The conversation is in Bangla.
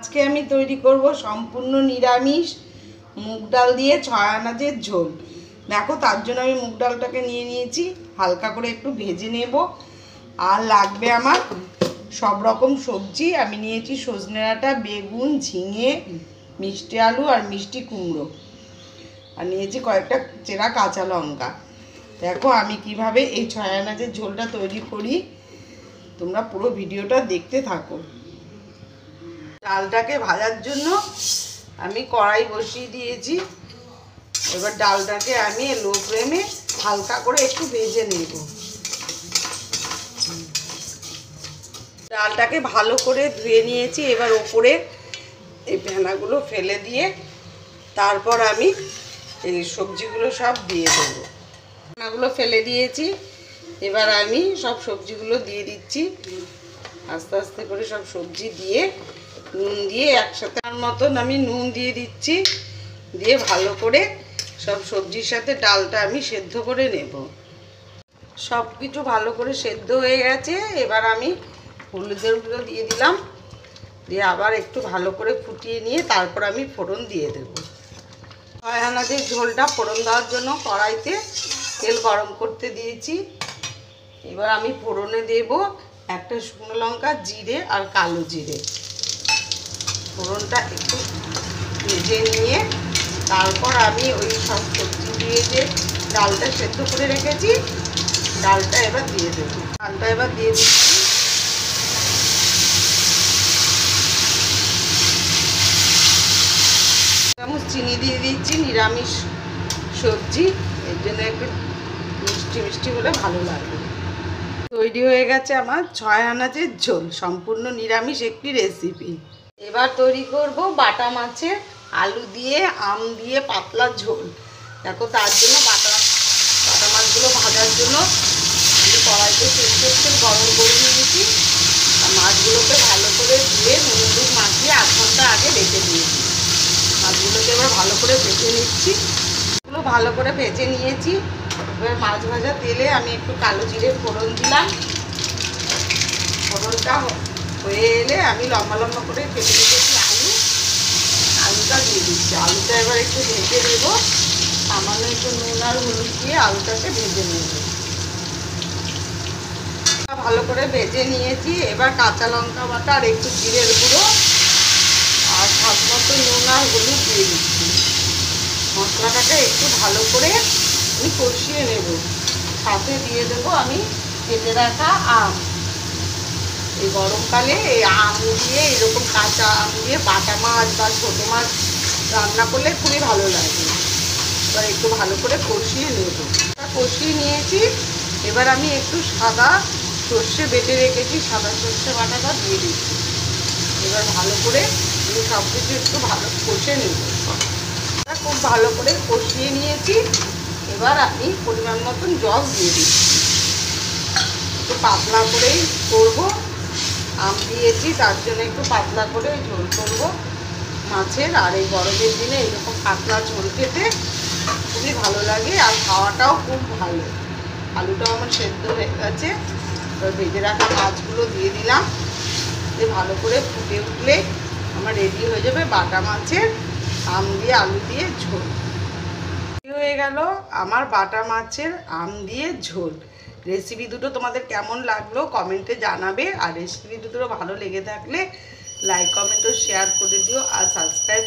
আজকে আমি তৈরি করব সম্পূর্ণ নিরামিষ মুগ ডাল দিয়ে ছয় আনাজের ঝোল। দেখো, তার জন্য আমি মুগ ডালটাকে নিয়ে নিয়েছি, হালকা করে একটু ভেজে নেব। আর লাগবে আমার সব রকম সবজি। আমি নিয়েছি সজনে ডাঁটা, বেগুন, ঝিঙে, মিষ্টি আলু আর মিষ্টি কুমড়ো, আর নিয়েছি কয়েকটা চেরা কাঁচা লঙ্কা। দেখো আমি কিভাবে এই ছয় আনাজের ঝোলটা তৈরি করি, তোমরা পুরো ভিডিওটা দেখতে থাকো। ডালটাকে ভাজার জন্য আমি কড়াই বসিয়ে দিয়েছি। এবার ডালটাকে আমি লো ফ্লেমে হালকা করে একটু ভেজে নেব। ডালটাকে ভালো করে ধুয়ে নিয়েছি। এবার ওপরে এই ফেনাগুলো ফেলে দিয়ে তারপর আমি এই সবজিগুলো সব দিয়ে দেবো। ফেনাগুলো ফেলে দিয়েছি, এবার আমি সব সবজিগুলো দিয়ে দিচ্ছি। আস্তে আস্তে করে সব সবজি দিয়ে নুন দিয়ে একসাথে মতন আমি নুন দিয়ে দিচ্ছি। দিয়ে ভালো করে সব সবজির সাথে ডালটা আমি সেদ্ধ করে নেব। সব কিছু ভালো করে সেদ্ধ হয়ে গেছে। এবার আমি হলুদের গুঁড়ো দিয়ে দিলাম, দিয়ে আবার একটু ভালো করে ফুটিয়ে নিয়ে তারপর আমি ফোড়ন দিয়ে দেব। ছয় আনাজের ঝোলটা ফোড়ন দেওয়ার জন্য কড়াইতে তেল গরম করতে দিয়েছি। এবার আমি ফোড়নে দেব একটা শুকনো লঙ্কা, জিরে আর কালো জিরে। ফোড়নটা একটু ভেজে নিয়ে তারপর আমি ওই সব সবজি দিয়ে যে ডালটা সেদ্ধ করে রেখেছি, ডালটা এবার দিয়ে দেবো। ডালটা এবার দিয়ে দিচ্ছি। চামচ চিনি দিয়ে দিচ্ছি, নিরামিষ সবজি এর জন্য একটু মিষ্টি মিষ্টি হলে ভালো লাগবে। তৈরি হয়ে গেছে আমার ছয় আনাজের ঝোল, সম্পূর্ণ নিরামিষ একটি রেসিপি। এবার তৈরি করব বাটা মাছের আলু দিয়ে আম দিয়ে পাতলা ঝোল। দেখো, তার জন্য বাটা মাছগুলো ভাজার জন্য আমি কড়াইতে সরষের তেল গরম করে নিয়েছি। আর মাছগুলোকে ভালো করে ধুয়ে নুন হলুদ মাখিয়ে 8 ঘন্টা আগে রেখে দিয়েছি। মাছগুলোকে এবার ভালো করে ভেজে নিচ্ছি। এগুলো ভালো করে ভেজে নিয়েছি। এবার মাছ ভাজা তেলে আমি একটু কালো জিরে ফোড়ন দিলাম। ফোড়নটা হয়ে এলে আমি লম্বা লম্বা করে কেটে রেখেছি আলুটা দিয়ে দিচ্ছি। আলুটা এবার একটু ভেজে নেব। সামান্য একটু নুন আর হলুদ দিয়ে আলুটাকে ভেজে নেব। ভালো করে ভেজে নিয়েছি। এবার কাঁচা লঙ্কা বাটা আর একটু জিরের গুঁড়ো আর স্বাদ মতো নুন আর হলুদ দিয়ে দিচ্ছি। মশলাটাকে একটু ভালো করে আমি কষিয়ে নেব। সাথে দিয়ে দেবো আমি কেটে রাখা আম। এই গরমকালে এই আম দিয়ে, এরকম কাঁচা আম দিয়ে বাটা মাছ বা ছোটো মাছ রান্না করলে খুবই ভালো লাগে। এবার একটু ভালো করে কষিয়ে নেব। কষিয়ে নিয়েছি। এবার আমি একটু সাদা সর্ষে বেটে রেখেছি, সাদা সর্ষে বাটাটা দিয়ে দিচ্ছি। এবার ভালো করে আমি সব কিছু একটু ভালো কষে নেব। খুব ভালো করে কষিয়ে নিয়েছি। এবার আমি পরিমাণ মতন জল দিয়ে দিচ্ছি। একটু পাতলা করেই করবো, আম দিয়েছি তার জন্য একটু পাতলা করে ঝোল করব মাছের। আর এই গরমের দিনে এরকম পাতলা ঝোল খেতে খুবই ভালো লাগে, আর খাওয়াটাও খুব ভালো। আলুটাও আমার সেদ্ধ হয়ে গেছে। এবার ভেজে রাখা মাছগুলো দিয়ে দিলাম। দিয়ে ভালো করে ফুটে উঠলে আমার রেডি হয়ে যাবে বাটা মাছের আম দিয়ে আলু দিয়ে ঝোল। হয়ে গেল আমার বাটা মাছের আম দিয়ে ঝোল। রেসিপি দুটো তোমাদের কেমন লাগলো কমেন্টে জানাবে। আর রেসিপি দুটো ভালো লেগে থাকলে লাইক, কমেন্ট ও শেয়ার করে দিও। আর সাবস্ক্রাইব